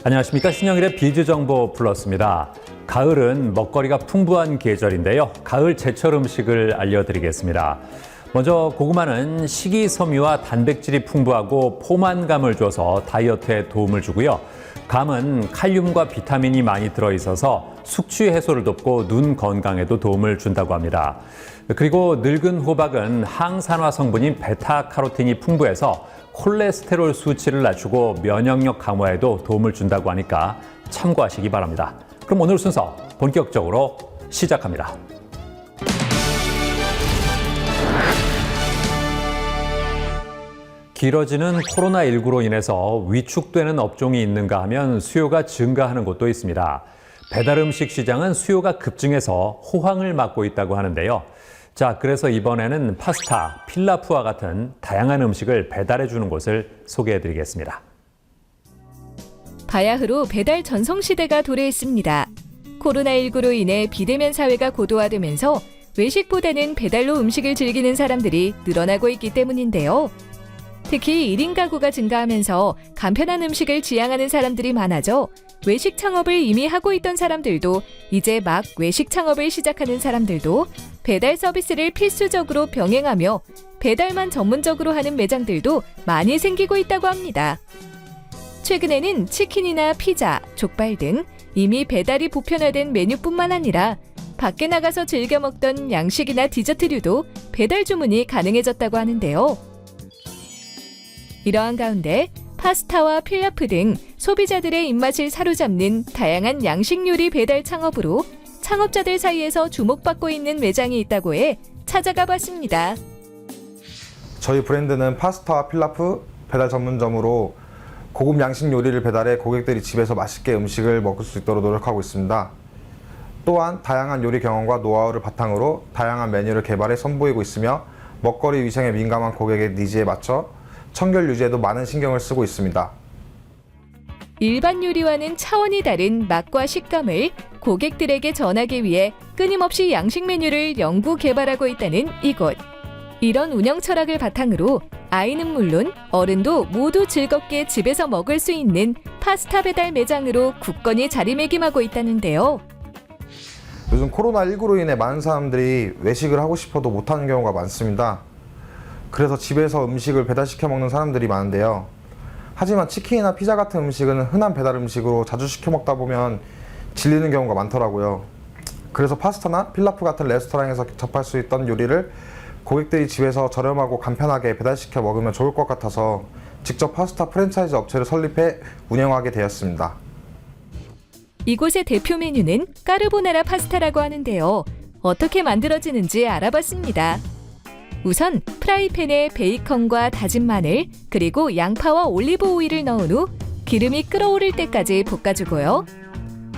안녕하십니까. 신영일의 비즈정보 플러스입니다. 가을은 먹거리가 풍부한 계절인데요. 가을 제철 음식을 알려드리겠습니다. 먼저 고구마는 식이섬유와 단백질이 풍부하고 포만감을 줘서 다이어트에 도움을 주고요. 감은 칼륨과 비타민이 많이 들어있어서 숙취 해소를 돕고 눈 건강에도 도움을 준다고 합니다. 그리고 늙은 호박은 항산화 성분인 베타카로틴이 풍부해서 콜레스테롤 수치를 낮추고 면역력 강화에도 도움을 준다고 하니까 참고하시기 바랍니다. 그럼 오늘 순서 본격적으로 시작합니다. 길어지는 코로나19로 인해서 위축되는 업종이 있는가 하면 수요가 증가하는 곳도 있습니다. 배달 음식 시장은 수요가 급증해서 호황을 맞고 있다고 하는데요. 자, 그래서 이번에는 파스타, 필라프와 같은 다양한 음식을 배달해 주는 곳을 소개해 드리겠습니다. 바야흐로 배달 전성시대가 도래했습니다. 코로나19로 인해 비대면 사회가 고도화되면서 외식보다는 배달로 음식을 즐기는 사람들이 늘어나고 있기 때문인데요. 특히 1인 가구가 증가하면서 간편한 음식을 지향하는 사람들이 많아져 외식 창업을 이미 하고 있던 사람들도 이제 막 외식 창업을 시작하는 사람들도 배달 서비스를 필수적으로 병행하며 배달만 전문적으로 하는 매장들도 많이 생기고 있다고 합니다. 최근에는 치킨이나 피자, 족발 등 이미 배달이 보편화된 메뉴뿐만 아니라 밖에 나가서 즐겨 먹던 양식이나 디저트류도 배달 주문이 가능해졌다고 하는데요. 이러한 가운데 파스타와 필라프 등 소비자들의 입맛을 사로잡는 다양한 양식 요리 배달 창업으로 창업자들 사이에서 주목받고 있는 매장이 있다고 해 찾아가 봤습니다. 저희 브랜드는 파스타와 필라프 배달 전문점으로 고급 양식 요리를 배달해 고객들이 집에서 맛있게 음식을 먹을 수 있도록 노력하고 있습니다. 또한 다양한 요리 경험과 노하우를 바탕으로 다양한 메뉴를 개발해 선보이고 있으며 먹거리 위생에 민감한 고객의 니즈에 맞춰 청결 유지에도 많은 신경을 쓰고 있습니다. 일반 요리와는 차원이 다른 맛과 식감을 고객들에게 전하기 위해 끊임없이 양식 메뉴를 연구 개발하고 있다는 이곳. 이런 운영 철학을 바탕으로 아이는 물론 어른도 모두 즐겁게 집에서 먹을 수 있는 파스타 배달 매장으로 굳건히 자리매김하고 있다는데요. 요즘 코로나19로 인해 많은 사람들이 외식을 하고 싶어도 못하는 경우가 많습니다. 그래서 집에서 음식을 배달시켜 먹는 사람들이 많은데요. 하지만 치킨이나 피자 같은 음식은 흔한 배달 음식으로 자주 시켜 먹다 보면 질리는 경우가 많더라고요. 그래서 파스타나 필라프 같은 레스토랑에서 접할 수 있던 요리를 고객들이 집에서 저렴하고 간편하게 배달시켜 먹으면 좋을 것 같아서 직접 파스타 프랜차이즈 업체를 설립해 운영하게 되었습니다. 이곳의 대표 메뉴는 까르보나라 파스타라고 하는데요. 어떻게 만들어지는지 알아봤습니다. 우선 프라이팬에 베이컨과 다진 마늘, 그리고 양파와 올리브 오일을 넣은 후 기름이 끓어오를 때까지 볶아주고요.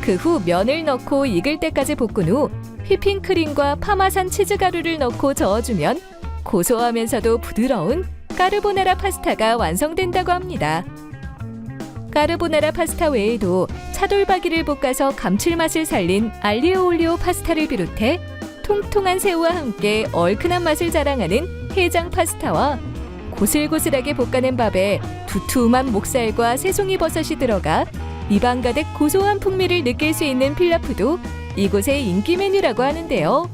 그 후 면을 넣고 익을 때까지 볶은 후 휘핑크림과 파마산 치즈가루를 넣고 저어주면 고소하면서도 부드러운 까르보나라 파스타가 완성된다고 합니다. 까르보나라 파스타 외에도 차돌박이를 볶아서 감칠맛을 살린 알리오 올리오 파스타를 비롯해 통통한 새우와 함께 얼큰한 맛을 자랑하는 해장 파스타와 고슬고슬하게 볶아낸 밥에 두툼한 목살과 새송이 버섯이 들어가 입안 가득 고소한 풍미를 느낄 수 있는 필라프도 이곳의 인기 메뉴라고 하는데요.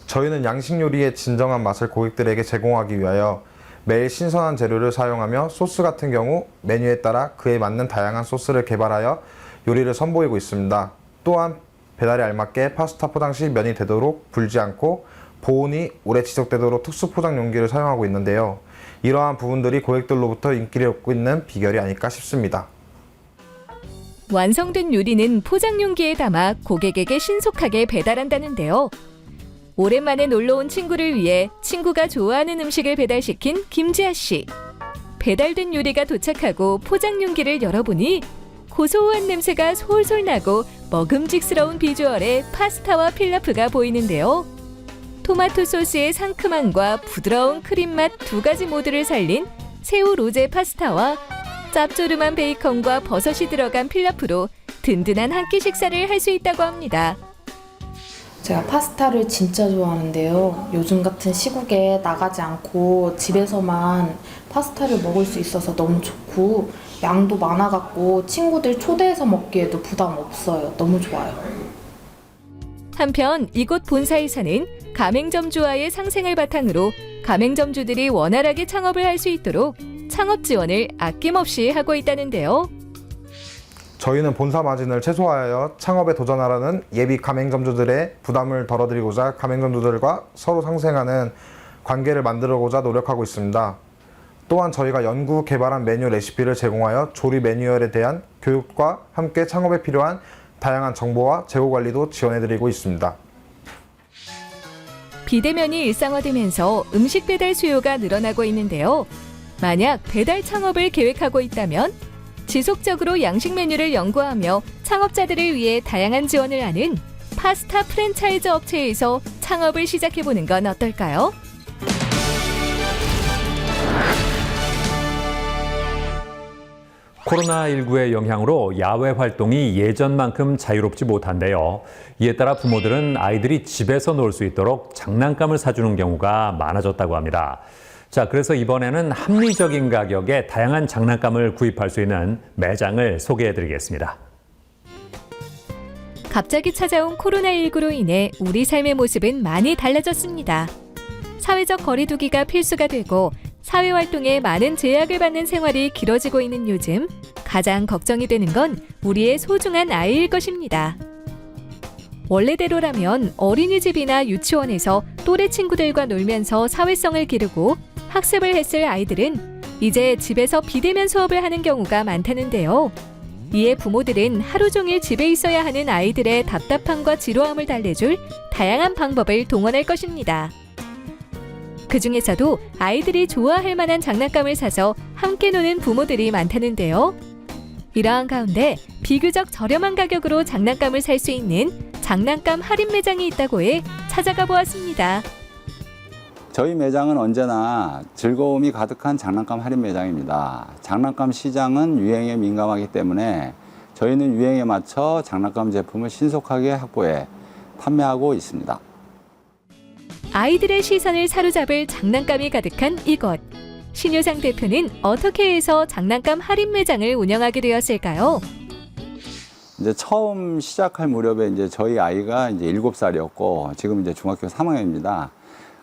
저희는 양식 요리의 진정한 맛을 고객들에게 제공하기 위하여 매일 신선한 재료를 사용하며 소스 같은 경우 메뉴에 따라 그에 맞는 다양한 소스를 개발하여 요리를 선보이고 있습니다. 또한 배달에 알맞게 파스타 포장 시 면이 되도록 불지 않고 보온이 오래 지속되도록 특수 포장 용기를 사용하고 있는데요. 이러한 부분들이 고객들로부터 인기를 얻고 있는 비결이 아닐까 싶습니다. 완성된 요리는 포장 용기에 담아 고객에게 신속하게 배달한다는데요. 오랜만에 놀러온 친구를 위해 친구가 좋아하는 음식을 배달시킨 김지아 씨. 배달된 요리가 도착하고 포장 용기를 열어보니 고소한 냄새가 솔솔 나고 먹음직스러운 비주얼의 파스타와 필라프가 보이는데요. 토마토 소스의 상큼함과 부드러운 크림맛 두 가지 모두를 살린 새우 로제 파스타와 짭조름한 베이컨과 버섯이 들어간 필라프로 든든한 한 끼 식사를 할 수 있다고 합니다. 제가 파스타를 진짜 좋아하는데요. 요즘 같은 시국에 나가지 않고 집에서만 파스타를 먹을 수 있어서 너무 좋고 양도 많아갖고 친구들 초대해서 먹기에도 부담 없어요. 너무 좋아요. 한편 이곳 본사에서는 가맹점주와의 상생을 바탕으로 가맹점주들이 원활하게 창업을 할 수 있도록 창업 지원을 아낌없이 하고 있다는데요. 저희는 본사 마진을 최소화하여 창업에 도전하라는 예비 가맹점주들의 부담을 덜어드리고자 가맹점주들과 서로 상생하는 관계를 만들고자 노력하고 있습니다. 또한 저희가 연구 개발한 메뉴 레시피를 제공하여 조리 매뉴얼에 대한 교육과 함께 창업에 필요한 다양한 정보와 재고 관리도 지원해드리고 있습니다. 비대면이 일상화되면서 음식 배달 수요가 늘어나고 있는데요. 만약 배달 창업을 계획하고 있다면 지속적으로 양식 메뉴를 연구하며 창업자들을 위해 다양한 지원을 하는 파스타 프랜차이즈 업체에서 창업을 시작해보는 건 어떨까요? 코로나19의 영향으로 야외 활동이 예전만큼 자유롭지 못한데요. 이에 따라 부모들은 아이들이 집에서 놀 수 있도록 장난감을 사주는 경우가 많아졌다고 합니다. 자, 그래서 이번에는 합리적인 가격에 다양한 장난감을 구입할 수 있는 매장을 소개해드리겠습니다. 갑자기 찾아온 코로나19로 인해 우리 삶의 모습은 많이 달라졌습니다. 사회적 거리두기가 필수가 되고 사회활동에 많은 제약을 받는 생활이 길어지고 있는 요즘 가장 걱정이 되는 건 우리의 소중한 아이일 것입니다. 원래대로라면 어린이집이나 유치원에서 또래 친구들과 놀면서 사회성을 기르고 학습을 했을 아이들은 이제 집에서 비대면 수업을 하는 경우가 많다는데요. 이에 부모들은 하루 종일 집에 있어야 하는 아이들의 답답함과 지루함을 달래줄 다양한 방법을 동원할 것입니다. 그 중에서도 아이들이 좋아할 만한 장난감을 사서 함께 노는 부모들이 많다는데요. 이러한 가운데 비교적 저렴한 가격으로 장난감을 살 수 있는 장난감 할인 매장이 있다고 해 찾아가 보았습니다. 저희 매장은 언제나 즐거움이 가득한 장난감 할인 매장입니다. 장난감 시장은 유행에 민감하기 때문에 저희는 유행에 맞춰 장난감 제품을 신속하게 확보해 판매하고 있습니다. 아이들의 시선을 사로잡을 장난감이 가득한 이곳. 신효상 대표는 어떻게 해서 장난감 할인 매장을 운영하게 되었을까요? 이제 처음 시작할 무렵에 이제 저희 아이가 이제 7살이었고 지금 이제 중학교 3학년입니다.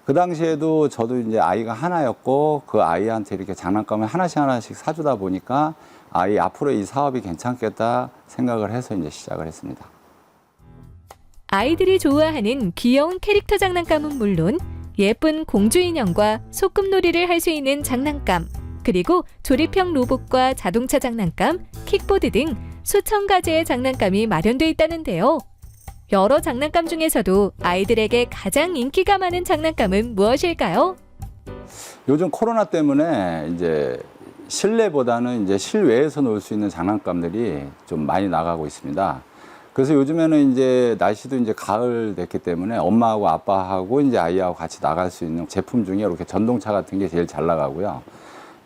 그 당시에도 저도 이제 아이가 하나였고 그 아이한테 이렇게 장난감을 하나씩 사주다 보니까 아이 앞으로 이 사업이 괜찮겠다 생각을 해서 이제 시작을 했습니다. 아이들이 좋아하는 귀여운 캐릭터 장난감은 물론 예쁜 공주 인형과 소꿉놀이를 할 수 있는 장난감, 그리고 조립형 로봇과 자동차 장난감, 킥보드 등 수천 가지의 장난감이 마련돼 있다는데요. 여러 장난감 중에서도 아이들에게 가장 인기가 많은 장난감은 무엇일까요? 요즘 코로나 때문에 이제 실내보다는 이제 실외에서 놀 수 있는 장난감들이 좀 많이 나가고 있습니다. 그래서 요즘에는 이제 날씨도 이제 가을 됐기 때문에 엄마하고 아빠하고 이제 아이하고 같이 나갈 수 있는 제품 중에 이렇게 전동차 같은 게 제일 잘 나가고요.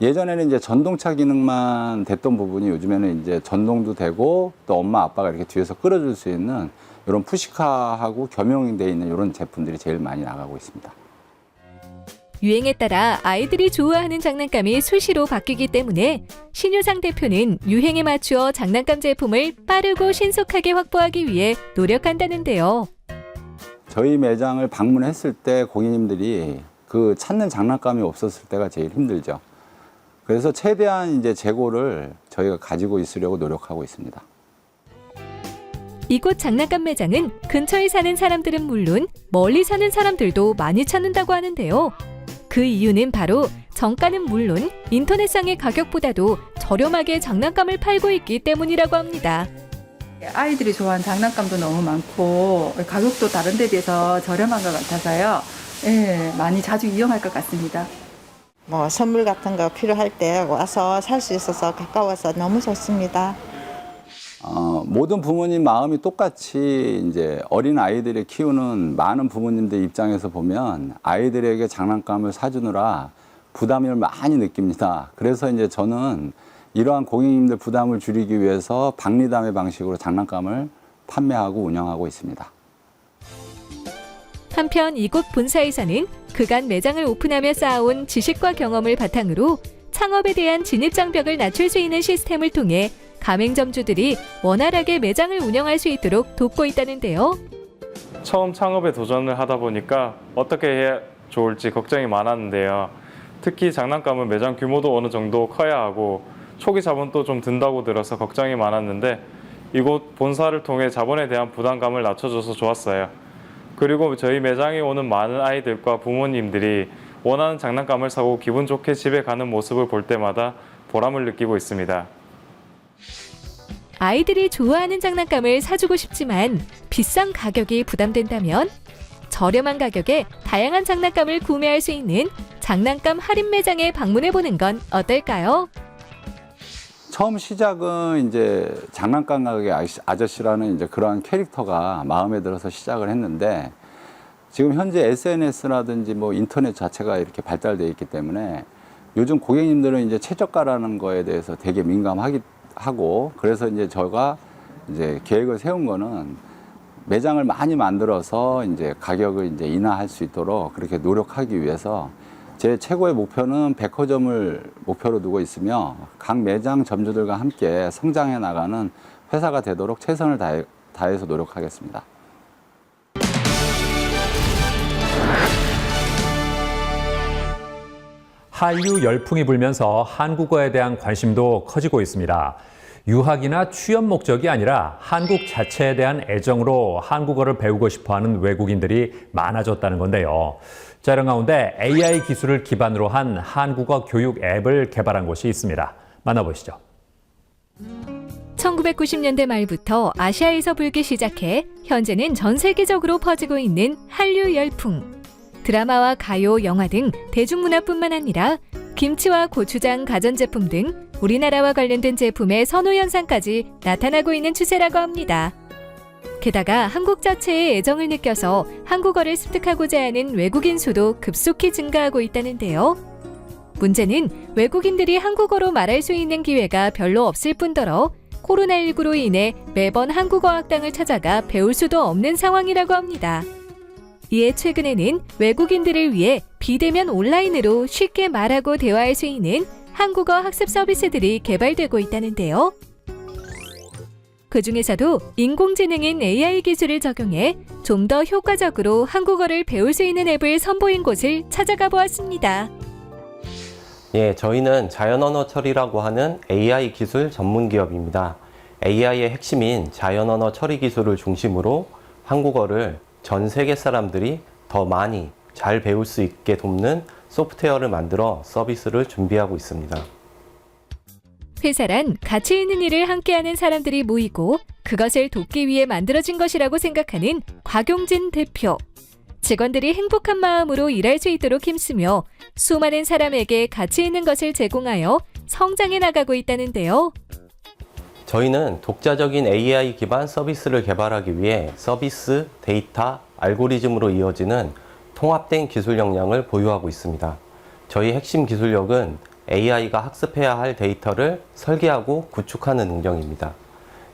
예전에는 이제 전동차 기능만 됐던 부분이 요즘에는 이제 전동도 되고 또 엄마 아빠가 이렇게 뒤에서 끌어줄 수 있는 이런 푸시카하고 겸용되어 있는 이런 제품들이 제일 많이 나가고 있습니다. 유행에 따라 아이들이 좋아하는 장난감이 수시로 바뀌기 때문에 신효상 대표는 유행에 맞추어 장난감 제품을 빠르고 신속하게 확보하기 위해 노력한다는데요. 저희 매장을 방문했을 때 고객님들이 그 찾는 장난감이 없었을 때가 제일 힘들죠. 그래서 최대한 이제 재고를 저희가 가지고 있으려고 노력하고 있습니다. 이곳 장난감 매장은 근처에 사는 사람들은 물론 멀리 사는 사람들도 많이 찾는다고 하는데요. 그 이유는 바로 정가는 물론 인터넷상의 가격보다도 저렴하게 장난감을 팔고 있기 때문이라고 합니다. 아이들이 좋아하는 장난감도 너무 많고 가격도 다른 데 비해서 저렴한 것 같아서요. 예, 많이 자주 이용할 것 같습니다. 뭐 선물 같은 거 필요할 때 와서 살 수 있어서 가까워서 너무 좋습니다. 모든 부모님 마음이 똑같이 이제 어린 아이들을 키우는 많은 부모님들 입장에서 보면 아이들에게 장난감을 사주느라 부담을 많이 느낍니다. 그래서 이제 저는 이러한 고객님들 부담을 줄이기 위해서 박리담의 방식으로 장난감을 판매하고 운영하고 있습니다. 한편 이곳 본사에서는 그간 매장을 오픈하며 쌓아온 지식과 경험을 바탕으로 창업에 대한 진입장벽을 낮출 수 있는 시스템을 통해 가맹점주들이 원활하게 매장을 운영할 수 있도록 돕고 있다는데요. 처음 창업에 도전을 하다 보니까 어떻게 해야 좋을지 걱정이 많았는데요. 특히 장난감은 매장 규모도 어느 정도 커야 하고 초기 자본도 좀 든다고 들어서 걱정이 많았는데 이곳 본사를 통해 자본에 대한 부담감을 낮춰줘서 좋았어요. 그리고 저희 매장에 오는 많은 아이들과 부모님들이 원하는 장난감을 사고 기분 좋게 집에 가는 모습을 볼 때마다 보람을 느끼고 있습니다. 아이들이 좋아하는 장난감을 사주고 싶지만 비싼 가격이 부담된다면 저렴한 가격에 다양한 장난감을 구매할 수 있는 장난감 할인 매장에 방문해보는 건 어떨까요? 처음 시작은 이제 장난감 가게 아저씨라는 이제 그러한 캐릭터가 마음에 들어서 시작을 했는데 지금 현재 SNS라든지 뭐 인터넷 자체가 이렇게 발달되어 있기 때문에 요즘 고객님들은 이제 최저가라는 거에 대해서 되게 민감하고 그래서 이제 저가 이제 계획을 세운 거는 매장을 많이 만들어서 이제 가격을 이제 인하할 수 있도록 그렇게 노력하기 위해서 제 최고의 목표는 백화점을 목표로 두고 있으며 각 매장 점주들과 함께 성장해 나가는 회사가 되도록 최선을 다해서 노력하겠습니다. 한류 열풍이 불면서 한국어에 대한 관심도 커지고 있습니다. 유학이나 취업 목적이 아니라 한국 자체에 대한 애정으로 한국어를 배우고 싶어하는 외국인들이 많아졌다는 건데요. 자, 이런 가운데 AI 기술을 기반으로 한 한국어 교육 앱을 개발한 곳이 있습니다. 만나보시죠. 1990년대 말부터 아시아에서 불기 시작해 현재는 전 세계적으로 퍼지고 있는 한류 열풍. 드라마와 가요, 영화 등 대중문화뿐만 아니라 김치와 고추장, 가전제품 등 우리나라와 관련된 제품의 선호 현상까지 나타나고 있는 추세라고 합니다. 게다가 한국 자체에 애정을 느껴서 한국어를 습득하고자 하는 외국인 수도 급속히 증가하고 있다는데요. 문제는 외국인들이 한국어로 말할 수 있는 기회가 별로 없을 뿐더러 코로나19로 인해 매번 한국어 학당을 찾아가 배울 수도 없는 상황이라고 합니다. 이에 최근에는 외국인들을 위해 비대면 온라인으로 쉽게 말하고 대화할 수 있는 한국어 학습 서비스들이 개발되고 있다는데요. 그중에서도 인공지능인 AI 기술을 적용해 좀 더 효과적으로 한국어를 배울 수 있는 앱을 선보인 곳을 찾아가 보았습니다. 예, 저희는 자연언어 처리라고 하는 AI 기술 전문 기업입니다. AI의 핵심인 자연언어 처리 기술을 중심으로 한국어를 전 세계 사람들이 더 많이 잘 배울 수 있게 돕는 소프트웨어를 만들어 서비스를 준비하고 있습니다. 회사란 가치 있는 일을 함께하는 사람들이 모이고 그것을 돕기 위해 만들어진 것이라고 생각하는 곽용진 대표. 직원들이 행복한 마음으로 일할 수 있도록 힘쓰며 수많은 사람에게 가치 있는 것을 제공하여 성장해 나가고 있다는데요. 저희는 독자적인 AI 기반 서비스를 개발하기 위해 서비스, 데이터, 알고리즘으로 이어지는 통합된 기술 역량을 보유하고 있습니다. 저희 핵심 기술력은 AI가 학습해야 할 데이터를 설계하고 구축하는 능력입니다.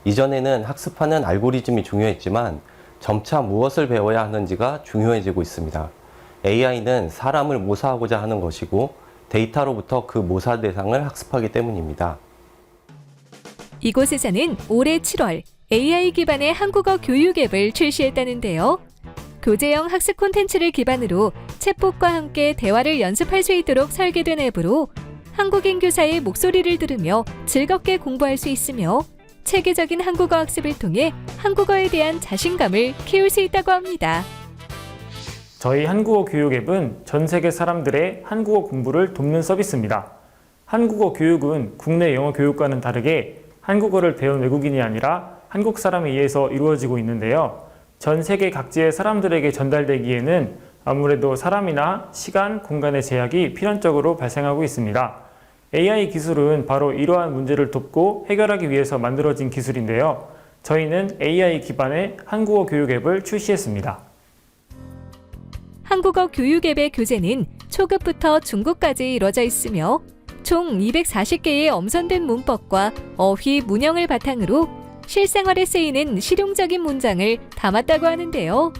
이전에는 학습하는 알고리즘이 중요했지만 점차 무엇을 배워야 하는지가 중요해지고 있습니다. AI는 사람을 모사하고자 하는 것이고 데이터로부터 그 모사 대상을 학습하기 때문입니다. 이곳에서는 올해 7월 AI 기반의 한국어 교육 앱을 출시했다는데요. 교재형 학습 콘텐츠를 기반으로 챗봇과 함께 대화를 연습할 수 있도록 설계된 앱으로 한국인 교사의 목소리를 들으며 즐겁게 공부할 수 있으며 체계적인 한국어 학습을 통해 한국어에 대한 자신감을 키울 수 있다고 합니다. 저희 한국어 교육 앱은 전 세계 사람들의 한국어 공부를 돕는 서비스입니다. 한국어 교육은 국내 영어 교육과는 다르게 한국어를 배운 외국인이 아니라 한국 사람에 의해서 이루어지고 있는데요. 전 세계 각지의 사람들에게 전달되기에는 아무래도 사람이나 시간, 공간의 제약이 필연적으로 발생하고 있습니다. AI 기술은 바로 이러한 문제를 돕고 해결하기 위해서 만들어진 기술인데요. 저희는 AI 기반의 한국어 교육 앱을 출시했습니다. 한국어 교육 앱의 교재는 초급부터 중급까지 이루어져 있으며 총 240개의 엄선된 문법과 어휘, 문형을 바탕으로 실생활에 쓰이는 실용적인 문장을 담았다고 하는데요.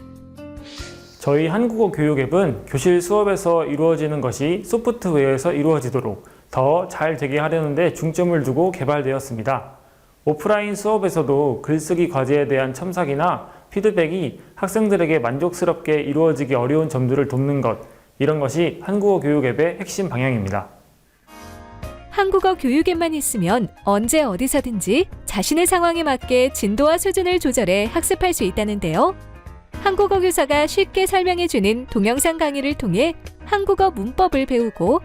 저희 한국어 교육 앱은 교실 수업에서 이루어지는 것이 소프트웨어에서 이루어지도록 더 잘 되게 하려는 데 중점을 두고 개발되었습니다. 오프라인 수업에서도 글쓰기 과제에 대한 첨삭이나 피드백이 학생들에게 만족스럽게 이루어지기 어려운 점들을 돕는 것, 이런 것이 한국어 교육 앱의 핵심 방향입니다. 한국어 교육 앱만 있으면 언제 어디서든지 자신의 상황에 맞게 진도와 수준을 조절해 학습할 수 있다는데요. 한국어 교사가 쉽게 설명해주는 동영상 강의를 통해 한국어 문법을 배우고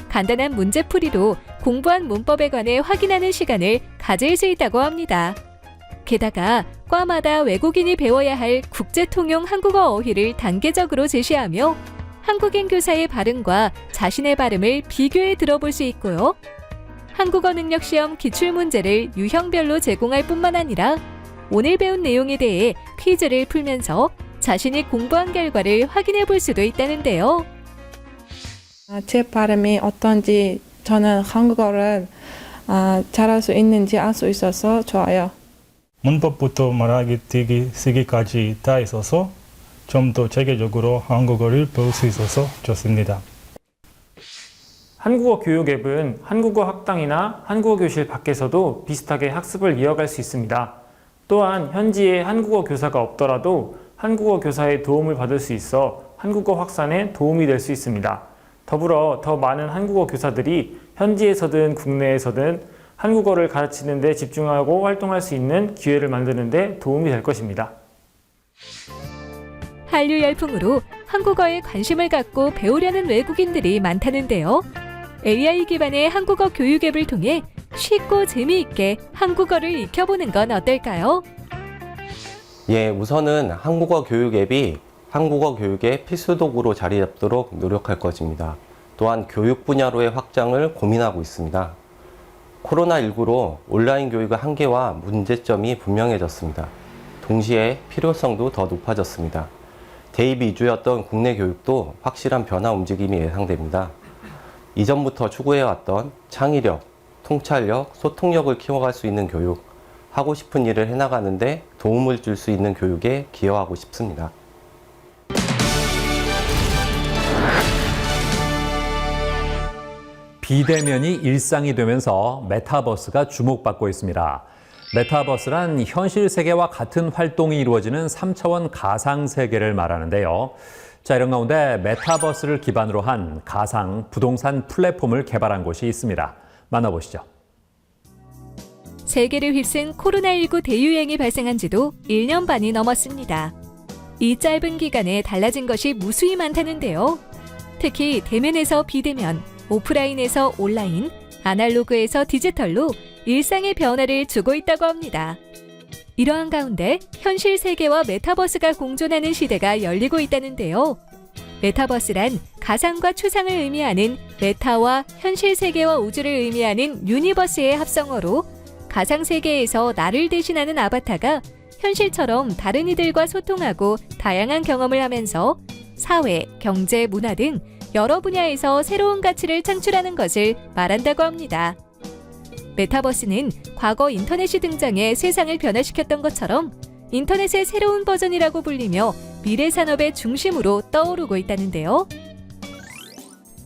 간단한 문제풀이로 공부한 문법에 관해 확인하는 시간을 가질 수 있다고 합니다. 게다가 과마다 외국인이 배워야 할 국제통용 한국어 어휘를 단계적으로 제시하며 한국인 교사의 발음과 자신의 발음을 비교해 들어볼 수 있고요. 한국어 능력 시험 기출문제를 유형별로 제공할 뿐만 아니라 오늘 배운 내용에 대해 퀴즈를 풀면서 자신이 공부한 결과를 확인해 볼 수도 있다는데요. 제 발음이 어떤지 저는 한국어를 잘할 수 있는지 알 수 있어서 좋아요. 문법부터 말하기, 듣기, 쓰기까지 다 있어서 좀 더 체계적으로 한국어를 배울 수 있어서 좋습니다. 한국어 교육 앱은 한국어 학당이나 한국어 교실 밖에서도 비슷하게 학습을 이어갈 수 있습니다. 또한 현지에 한국어 교사가 없더라도 한국어 교사의 도움을 받을 수 있어 한국어 확산에 도움이 될 수 있습니다. 더불어 더 많은 한국어 교사들이 현지에서든 국내에서든 한국어를 가르치는 데 집중하고 활동할 수 있는 기회를 만드는 데 도움이 될 것입니다. 한류 열풍으로 한국어에 관심을 갖고 배우려는 외국인들이 많다는데요. AI 기반의 한국어 교육 앱을 통해 쉽고 재미있게 한국어를 익혀보는 건 어떨까요? 예, 우선은 한국어 교육 앱이 한국어 교육의 필수 도구로 자리 잡도록 노력할 것입니다. 또한 교육 분야로의 확장을 고민하고 있습니다. 코로나19로 온라인 교육의 한계와 문제점이 분명해졌습니다. 동시에 필요성도 더 높아졌습니다. 대입 위주였던 국내 교육도 확실한 변화 움직임이 예상됩니다. 이전부터 추구해왔던 창의력, 통찰력, 소통력을 키워갈 수 있는 교육, 하고 싶은 일을 해나가는데 도움을 줄 수 있는 교육에 기여하고 싶습니다. 비대면이 일상이 되면서 메타버스가 주목받고 있습니다. 메타버스란 현실 세계와 같은 활동이 이루어지는 3차원 가상 세계를 말하는데요. 자, 이런 가운데 메타버스를 기반으로 한 가상 부동산 플랫폼을 개발한 곳이 있습니다. 만나보시죠. 세계를 휩쓴 코로나19 대유행이 발생한 지도 1년 반이 넘었습니다. 이 짧은 기간에 달라진 것이 무수히 많다는데요. 특히 대면에서 비대면, 오프라인에서 온라인, 아날로그에서 디지털로 일상의 변화를 주고 있다고 합니다. 이러한 가운데 현실 세계와 메타버스가 공존하는 시대가 열리고 있다는데요. 메타버스란 가상과 추상을 의미하는 메타와 현실 세계와 우주를 의미하는 유니버스의 합성어로 가상 세계에서 나를 대신하는 아바타가 현실처럼 다른 이들과 소통하고 다양한 경험을 하면서 사회, 경제, 문화 등 여러 분야에서 새로운 가치를 창출하는 것을 말한다고 합니다. 메타버스는 과거 인터넷이 등장해 세상을 변화시켰던 것처럼 인터넷의 새로운 버전이라고 불리며 미래 산업의 중심으로 떠오르고 있다는데요.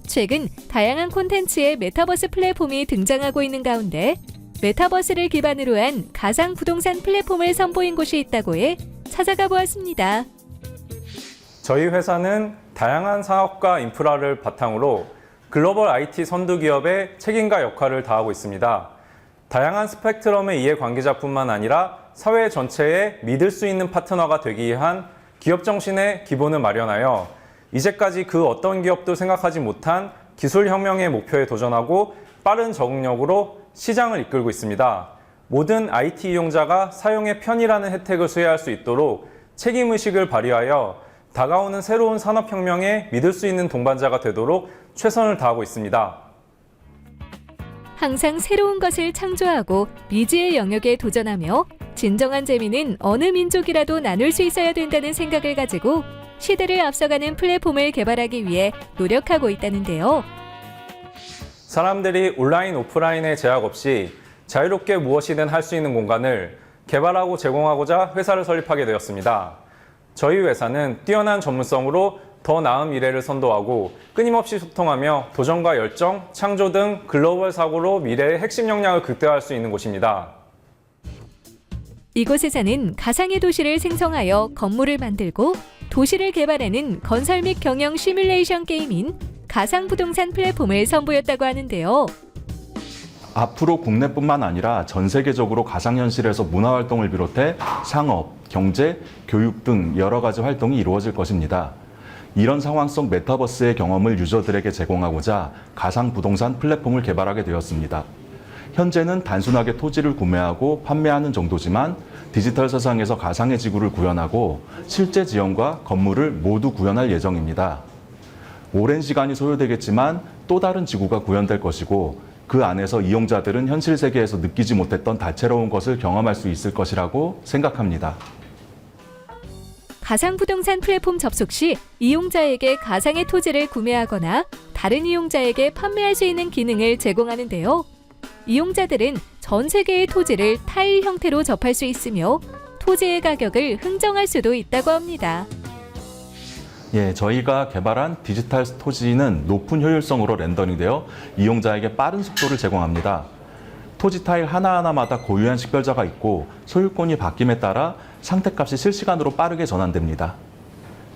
최근 다양한 콘텐츠의 메타버스 플랫폼이 등장하고 있는 가운데 메타버스를 기반으로 한 가상 부동산 플랫폼을 선보인 곳이 있다고 해 찾아가 보았습니다. 저희 회사는 다양한 사업과 인프라를 바탕으로 글로벌 IT 선두 기업의 책임과 역할을 다하고 있습니다. 다양한 스펙트럼의 이해관계자뿐만 아니라 사회 전체에 믿을 수 있는 파트너가 되기 위한 기업 정신의 기본을 마련하여 이제까지 그 어떤 기업도 생각하지 못한 기술혁명의 목표에 도전하고 빠른 적응력으로 시장을 이끌고 있습니다. 모든 IT 이용자가 사용의 편의라는 혜택을 수혜할 수 있도록 책임의식을 발휘하여 다가오는 새로운 산업혁명에 믿을 수 있는 동반자가 되도록 최선을 다하고 있습니다. 항상 새로운 것을 창조하고 미지의 영역에 도전하며 진정한 재미는 어느 민족이라도 나눌 수 있어야 된다는 생각을 가지고 시대를 앞서가는 플랫폼을 개발하기 위해 노력하고 있다는데요. 사람들이 온라인, 오프라인의 제약 없이 자유롭게 무엇이든 할 수 있는 공간을 개발하고 제공하고자 회사를 설립하게 되었습니다. 저희 회사는 뛰어난 전문성으로 더 나은 미래를 선도하고 끊임없이 소통하며 도전과 열정, 창조 등 글로벌 사고로 미래의 핵심 역량을 극대화할 수 있는 곳입니다. 이곳에서는 가상의 도시를 생성하여 건물을 만들고 도시를 개발하는 건설 및 경영 시뮬레이션 게임인 가상부동산 플랫폼을 선보였다고 하는데요. 앞으로 국내뿐만 아니라 전 세계적으로 가상현실에서 문화활동을 비롯해 상업, 경제, 교육 등 여러 가지 활동이 이루어질 것입니다. 이런 상황 속 메타버스의 경험을 유저들에게 제공하고자 가상부동산 플랫폼을 개발하게 되었습니다. 현재는 단순하게 토지를 구매하고 판매하는 정도지만 디지털 세상에서 가상의 지구를 구현하고 실제 지형과 건물을 모두 구현할 예정입니다. 오랜 시간이 소요되겠지만 또 다른 지구가 구현될 것이고 그 안에서 이용자들은 현실 세계에서 느끼지 못했던 다채로운 것을 경험할 수 있을 것이라고 생각합니다. 가상부동산 플랫폼 접속 시 이용자에게 가상의 토지를 구매하거나 다른 이용자에게 판매할 수 있는 기능을 제공하는데요. 이용자들은 전 세계의 토지를 타일 형태로 접할 수 있으며 토지의 가격을 흥정할 수도 있다고 합니다. 저희가 개발한 디지털 토지는 높은 효율성으로 렌더링되어 이용자에게 빠른 속도를 제공합니다. 토지 타일 하나하나마다 고유한 식별자가 있고 소유권이 바뀜에 따라 상태값이 실시간으로 빠르게 전환됩니다.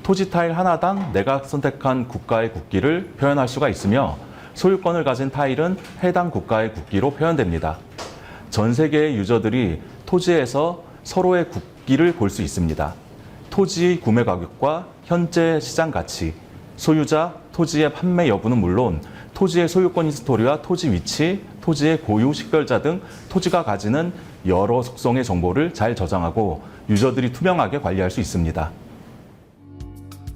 토지 타일 하나당 내가 선택한 국가의 국기를 표현할 수가 있으며 소유권을 가진 타일은 해당 국가의 국기로 표현됩니다. 전 세계의 유저들이 토지에서 서로의 국기를 볼 수 있습니다. 토지의 구매 가격과 현재 시장 가치, 소유자, 토지의 판매 여부는 물론 토지의 소유권 히스토리와 토지 위치, 토지의 고유 식별자 등 토지가 가지는 여러 속성의 정보를 잘 저장하고 유저들이 투명하게 관리할 수 있습니다.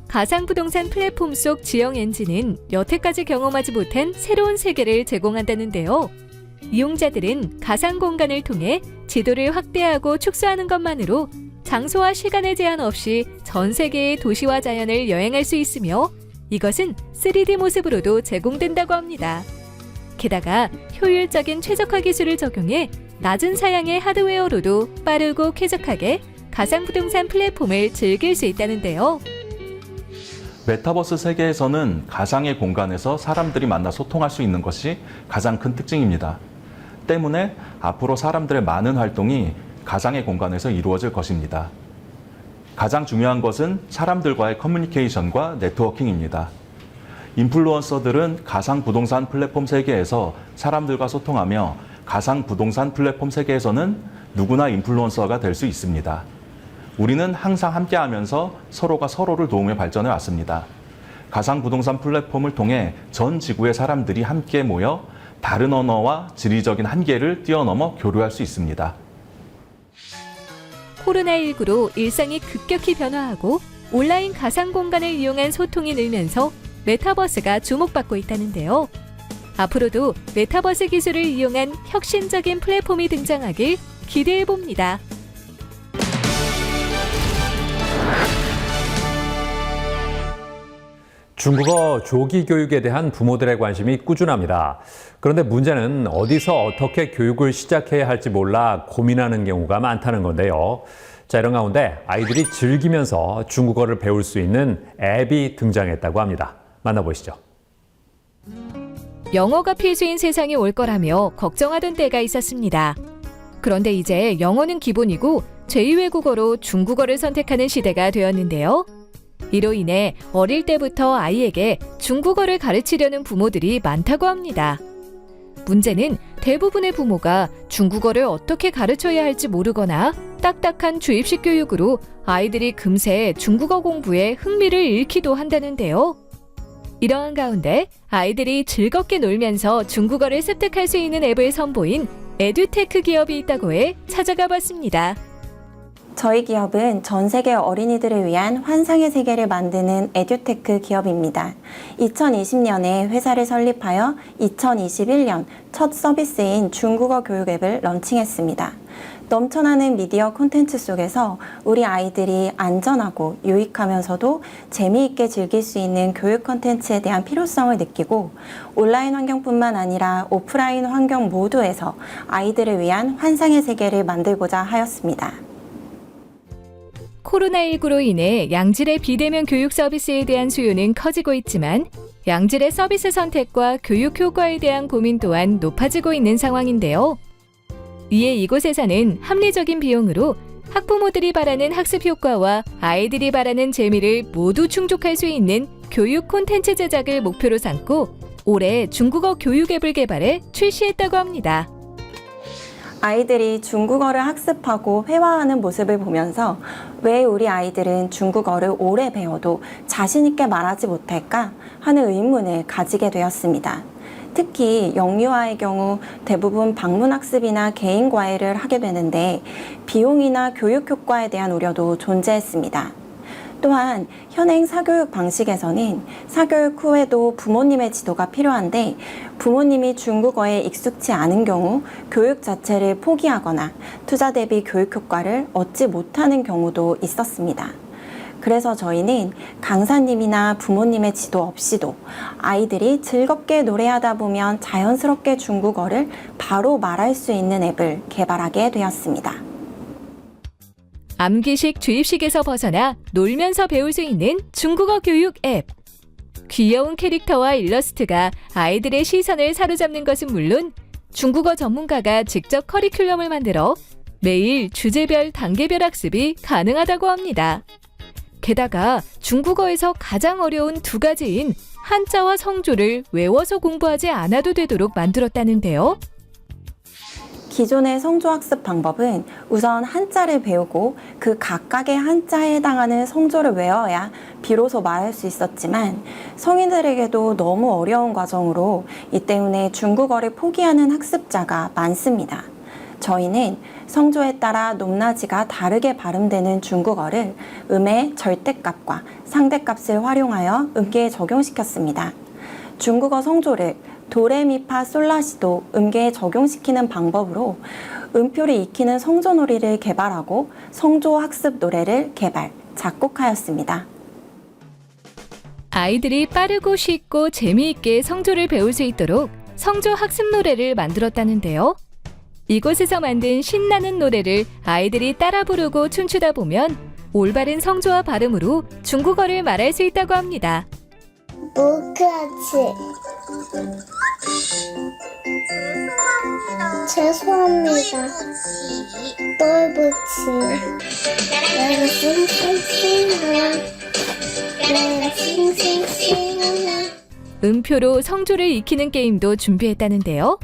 가상부동산 플랫폼 속 지형 엔진은 여태까지 경험하지 못한 새로운 세계를 제공한다는데요. 이용자들은 가상 공간을 통해 지도를 확대하고 축소하는 것만으로 장소와 시간의 제한 없이 전 세계의 도시와 자연을 여행할 수 있으며 이것은 3D 모습으로도 제공된다고 합니다. 게다가 효율적인 최적화 기술을 적용해 낮은 사양의 하드웨어로도 빠르고 쾌적하게 가상부동산 플랫폼을 즐길 수 있다는데요. 메타버스 세계에서는 가상의 공간에서 사람들이 만나 소통할 수 있는 것이 가장 큰 특징입니다. 때문에 앞으로 사람들의 많은 활동이 가상의 공간에서 이루어질 것입니다. 가장 중요한 것은 사람들과의 커뮤니케이션과 네트워킹입니다. 인플루언서들은 가상 부동산 플랫폼 세계에서 사람들과 소통하며 가상 부동산 플랫폼 세계에서는 누구나 인플루언서가 될 수 있습니다. 우리는 항상 함께하면서 서로가 서로를 도우며 발전해 왔습니다. 가상 부동산 플랫폼을 통해 전 지구의 사람들이 함께 모여 다른 언어와 지리적인 한계를 뛰어넘어 교류할 수 있습니다. 코로나19로 일상이 급격히 변화하고 온라인 가상 공간을 이용한 소통이 늘면서 메타버스가 주목받고 있다는데요. 앞으로도 메타버스 기술을 이용한 혁신적인 플랫폼이 등장하길 기대해 봅니다. 중국어 조기 교육에 대한 부모들의 관심이 꾸준합니다. 그런데 문제는 어디서 어떻게 교육을 시작해야 할지 몰라 고민하는 경우가 많다는 건데요. 자, 이런 가운데 아이들이 즐기면서 중국어를 배울 수 있는 앱이 등장했다고 합니다. 만나보시죠. 영어가 필수인 세상이 올 거라며 걱정하던 때가 있었습니다. 그런데 이제 영어는 기본이고 제2외국어로 중국어를 선택하는 시대가 되었는데요. 이로 인해 어릴 때부터 아이에게 중국어를 가르치려는 부모들이 많다고 합니다. 문제는 대부분의 부모가 중국어를 어떻게 가르쳐야 할지 모르거나 딱딱한 주입식 교육으로 아이들이 금세 중국어 공부에 흥미를 잃기도 한다는데요. 이러한 가운데 아이들이 즐겁게 놀면서 중국어를 습득할 수 있는 앱을 선보인 에듀테크 기업이 있다고 해 찾아가 봤습니다. 저희 기업은 전 세계 어린이들을 위한 환상의 세계를 만드는 에듀테크 기업입니다. 2020년에 회사를 설립하여 2021년 첫 서비스인 중국어 교육 앱을 런칭했습니다. 넘쳐나는 미디어 콘텐츠 속에서 우리 아이들이 안전하고 유익하면서도 재미있게 즐길 수 있는 교육 콘텐츠에 대한 필요성을 느끼고 온라인 환경뿐만 아니라 오프라인 환경 모두에서 아이들을 위한 환상의 세계를 만들고자 하였습니다. 코로나19로 인해 양질의 비대면 교육 서비스에 대한 수요는 커지고 있지만 양질의 서비스 선택과 교육 효과에 대한 고민 또한 높아지고 있는 상황인데요. 이에 이곳에서는 합리적인 비용으로 학부모들이 바라는 학습 효과와 아이들이 바라는 재미를 모두 충족할 수 있는 교육 콘텐츠 제작을 목표로 삼고 올해 중국어 교육 앱을 개발해 출시했다고 합니다. 아이들이 중국어를 학습하고 회화하는 모습을 보면서 왜 우리 아이들은 중국어를 오래 배워도 자신 있게 말하지 못할까 하는 의문을 가지게 되었습니다. 특히 영유아의 경우 대부분 방문학습이나 개인 과외를 하게 되는데 비용이나 교육 효과에 대한 우려도 존재했습니다. 또한 현행 사교육 방식에서는 사교육 후에도 부모님의 지도가 필요한데 부모님이 중국어에 익숙치 않은 경우 교육 자체를 포기하거나 투자 대비 교육 효과를 얻지 못하는 경우도 있었습니다. 그래서 저희는 강사님이나 부모님의 지도 없이도 아이들이 즐겁게 노래하다 보면 자연스럽게 중국어를 바로 말할 수 있는 앱을 개발하게 되었습니다. 암기식 주입식에서 벗어나 놀면서 배울 수 있는 중국어 교육 앱. 귀여운 캐릭터와 일러스트가 아이들의 시선을 사로잡는 것은 물론 중국어 전문가가 직접 커리큘럼을 만들어 매일 주제별 단계별 학습이 가능하다고 합니다. 게다가 중국어에서 가장 어려운 두 가지인 한자와 성조를 외워서 공부하지 않아도 되도록 만들었다는데요. 기존의 성조학습 방법은 우선 한자를 배우고 그 각각의 한자에 해당하는 성조를 외워야 비로소 말할 수 있었지만 성인들에게도 너무 어려운 과정으로 이 때문에 중국어를 포기하는 학습자가 많습니다. 저희는 성조에 따라 높낮이가 다르게 발음되는 중국어를 음의 절대값과 상대값을 활용하여 음계에 적용시켰습니다. 중국어 성조를 도레미파솔라시도 음계에 적용시키는 방법으로 음표를 익히는 성조놀이를 개발하고 성조학습 노래를 개발, 작곡하였습니다. 아이들이 빠르고 쉽고 재미있게 성조를 배울 수 있도록 성조 학습 노래를 만들었다는데요. 이곳에서 만든 신나는 노래를 아이들이 따라 부르고 춤추다 보면 올바른 성조와 발음으로 중국어를 말할 수 있다고 합니다. 不客气. 죄송합니다. 对不起. 내가 싱싱싱해. 음표로 성조를 익히는 게임도 준비했다는데요.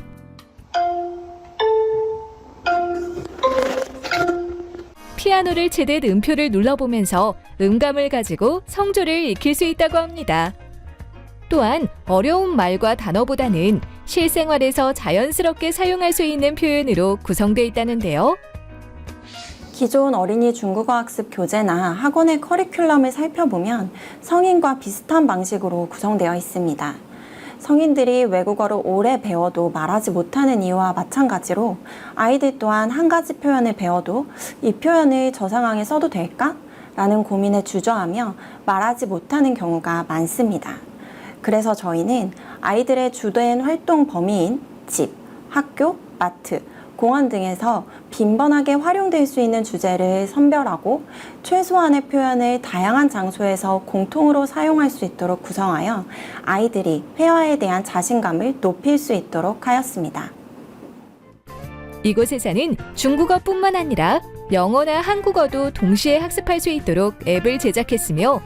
피아노를 치듯 음표를 눌러보면서 음감을 가지고 성조를 익힐 수 있다고 합니다. 또한 어려운 말과 단어보다는 실생활에서 자연스럽게 사용할 수 있는 표현으로 구성되어 있다는데요. 기존 어린이 중국어 학습 교재나 학원의 커리큘럼을 살펴보면 성인과 비슷한 방식으로 구성되어 있습니다. 성인들이 외국어를 오래 배워도 말하지 못하는 이유와 마찬가지로 아이들 또한 한 가지 표현을 배워도 이 표현을 저 상황에 써도 될까? 라는 고민에 주저하며 말하지 못하는 경우가 많습니다. 그래서 저희는 아이들의 주된 활동 범위인 집, 학교, 마트, 공원 등에서 빈번하게 활용될 수 있는 주제를 선별하고 최소한의 표현을 다양한 장소에서 공통으로 사용할 수 있도록 구성하여 아이들이 회화에 대한 자신감을 높일 수 있도록 하였습니다. 이곳에서는 중국어뿐만 아니라 영어나 한국어도 동시에 학습할 수 있도록 앱을 제작했으며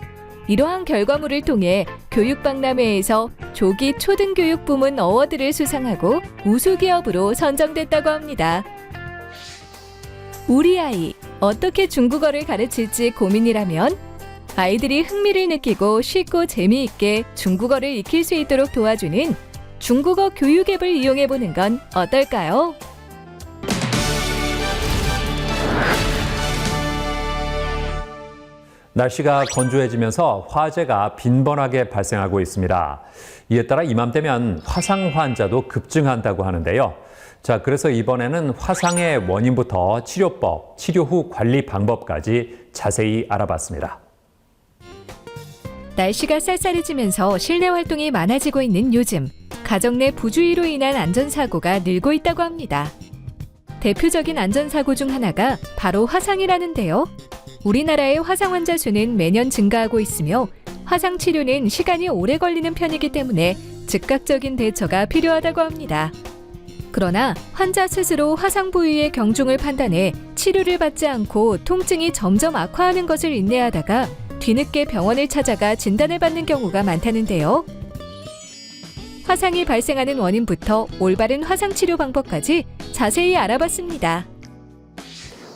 이러한 결과물을 통해 교육박람회에서 조기 초등교육 부문 어워드를 수상하고 우수기업으로 선정됐다고 합니다. 우리 아이, 어떻게 중국어를 가르칠지 고민이라면 아이들이 흥미를 느끼고 쉽고 재미있게 중국어를 익힐 수 있도록 도와주는 중국어 교육 앱을 이용해보는 건 어떨까요? 날씨가 건조해지면서 화재가 빈번하게 발생하고 있습니다. 이에 따라 이맘때면 화상 환자도 급증한다고 하는데요. 자, 그래서 이번에는 화상의 원인부터 치료법, 치료 후 관리 방법까지 자세히 알아봤습니다. 날씨가 쌀쌀해지면서 실내 활동이 많아지고 있는 요즘, 가정 내 부주의로 인한 안전사고가 늘고 있다고 합니다. 대표적인 안전사고 중 하나가 바로 화상이라는데요. 우리나라의 화상 환자 수는 매년 증가하고 있으며 화상 치료는 시간이 오래 걸리는 편이기 때문에 즉각적인 대처가 필요하다고 합니다. 그러나 환자 스스로 화상 부위의 경중을 판단해 치료를 받지 않고 통증이 점점 악화하는 것을 인내하다가 뒤늦게 병원을 찾아가 진단을 받는 경우가 많다는데요. 화상이 발생하는 원인부터 올바른 화상 치료 방법까지 자세히 알아봤습니다.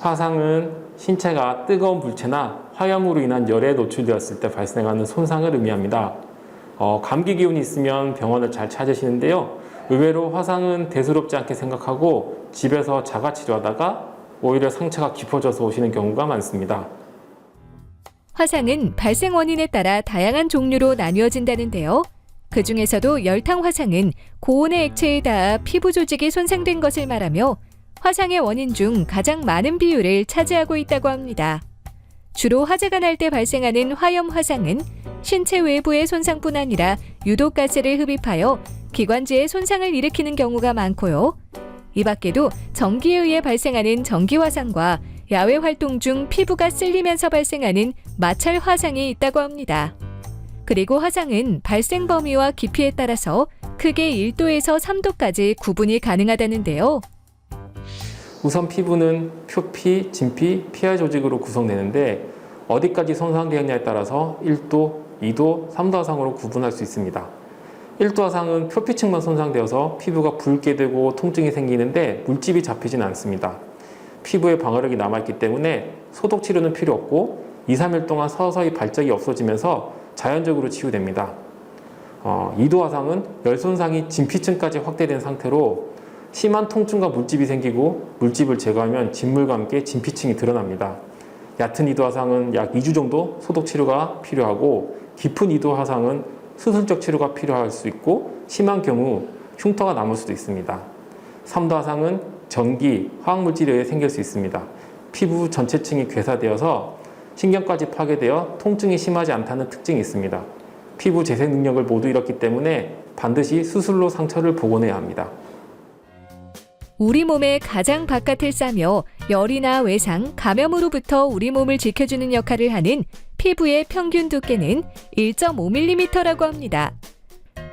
화상은 신체가 뜨거운 불체나 화염으로 인한 열에 노출되었을 때 발생하는 손상을 의미합니다. 감기 기운이 있으면 병원을 잘 찾으시는데요. 의외로 화상은 대수롭지 않게 생각하고 집에서 자가 치료하다가 오히려 상처가 깊어져서 오시는 경우가 많습니다. 화상은 발생 원인에 따라 다양한 종류로 나뉘어진다는데요. 그 중에서도 열탕 화상은 고온의 액체에 닿아 피부 조직이 손상된 것을 말하며 화상의 원인 중 가장 많은 비율을 차지하고 있다고 합니다. 주로 화재가 날 때 발생하는 화염 화상은 신체 외부의 손상뿐 아니라 유독가스를 흡입하여 기관지에 손상을 일으키는 경우가 많고요. 이 밖에도 전기에 의해 발생하는 전기 화상과 야외 활동 중 피부가 쓸리면서 발생하는 마찰 화상이 있다고 합니다. 그리고 화상은 발생 범위와 깊이에 따라서 크게 1도에서 3도까지 구분이 가능하다는데요. 우선 피부는 표피, 진피, 피하 조직으로 구성되는데 어디까지 손상되었냐에 따라서 1도, 2도, 3도 화상으로 구분할 수 있습니다. 1도 화상은 표피층만 손상되어서 피부가 붉게 되고 통증이 생기는데 물집이 잡히진 않습니다. 피부에 방어력이 남아있기 때문에 소독 치료는 필요 없고 2, 3일 동안 서서히 발적이 없어지면서 자연적으로 치유됩니다. 2도 화상은 열 손상이 진피층까지 확대된 상태로 심한 통증과 물집이 생기고 물집을 제거하면 진물과 함께 진피층이 드러납니다. 얕은 2도 화상은 약 2주 정도 소독 치료가 필요하고 깊은 2도 화상은 수술적 치료가 필요할 수 있고 심한 경우 흉터가 남을 수도 있습니다. 3도 화상은 전기, 화학물질에 의해 생길 수 있습니다. 피부 전체층이 괴사되어서 신경까지 파괴되어 통증이 심하지 않다는 특징이 있습니다. 피부 재생 능력을 모두 잃었기 때문에 반드시 수술로 상처를 복원해야 합니다. 우리 몸의 가장 바깥을 싸며 열이나 외상, 감염으로부터 우리 몸을 지켜주는 역할을 하는 피부의 평균 두께는 1.5mm라고 합니다.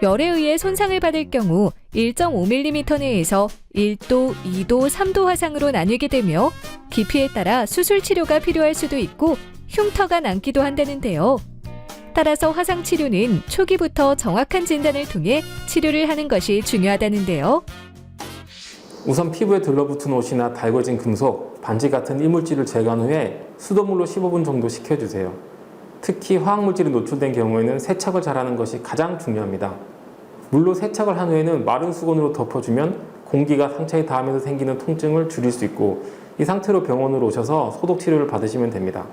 열에 의해 손상을 받을 경우 1.5mm 내에서 1도, 2도, 3도 화상으로 나뉘게 되며 깊이에 따라 수술 치료가 필요할 수도 있고 흉터가 남기도 한다는데요. 따라서 화상 치료는 초기부터 정확한 진단을 통해 치료를 하는 것이 중요하다는데요. 우선 피부에 들러붙은 옷이나 달궈진 금속, 반지 같은 이물질을 제거한 후에 수돗물로 15분 정도 식혀주세요. 특히 화학물질이 노출된 경우에는 세척을 잘하는 것이 가장 중요합니다. 물로 세척을 한 후에는 마른 수건으로 덮어주면 공기가 상처에 닿으면서 생기는 통증을 줄일 수 있고 이 상태로 병원으로 오셔서 소독 치료를 받으시면 됩니다.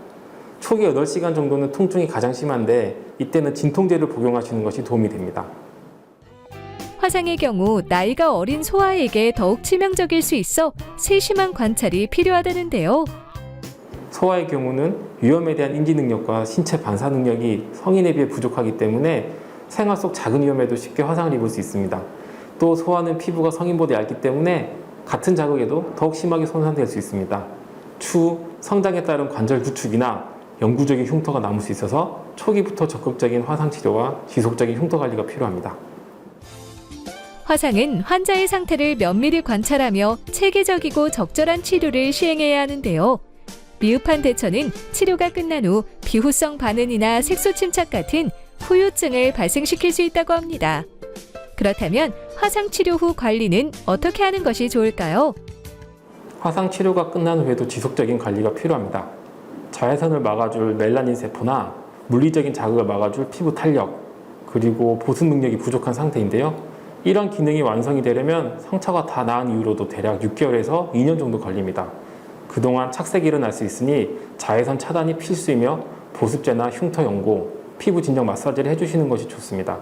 초기 8시간 정도는 통증이 가장 심한데 이때는 진통제를 복용하시는 것이 도움이 됩니다. 화상의 경우 나이가 어린 소아에게 더욱 치명적일 수 있어 세심한 관찰이 필요하다는데요. 소아의 경우는 위험에 대한 인지 능력과 신체 반사 능력이 성인에 비해 부족하기 때문에 생활 속 작은 위험에도 쉽게 화상을 입을 수 있습니다. 또 소아는 피부가 성인보다 얇기 때문에 같은 자극에도 더욱 심하게 손상될 수 있습니다. 추후 성장에 따른 관절 구축이나 영구적인 흉터가 남을 수 있어서 초기부터 적극적인 화상 치료와 지속적인 흉터 관리가 필요합니다. 화상은 환자의 상태를 면밀히 관찰하며 체계적이고 적절한 치료를 시행해야 하는데요. 미흡한 대처는 치료가 끝난 후 비후성 반응이나 색소 침착 같은 후유증을 발생시킬 수 있다고 합니다. 그렇다면 화상 치료 후 관리는 어떻게 하는 것이 좋을까요? 화상 치료가 끝난 후에도 지속적인 관리가 필요합니다. 자외선을 막아줄 멜라닌 세포나 물리적인 자극을 막아줄 피부 탄력, 그리고 보습 능력이 부족한 상태인데요. 이런 기능이 완성이 되려면 상처가 다 나은 이후로도 대략 6개월에서 2년 정도 걸립니다. 그동안 착색이 일어날 수 있으니 자외선 차단이 필수이며 보습제나 흉터 연고, 피부 진정 마사지를 해주시는 것이 좋습니다.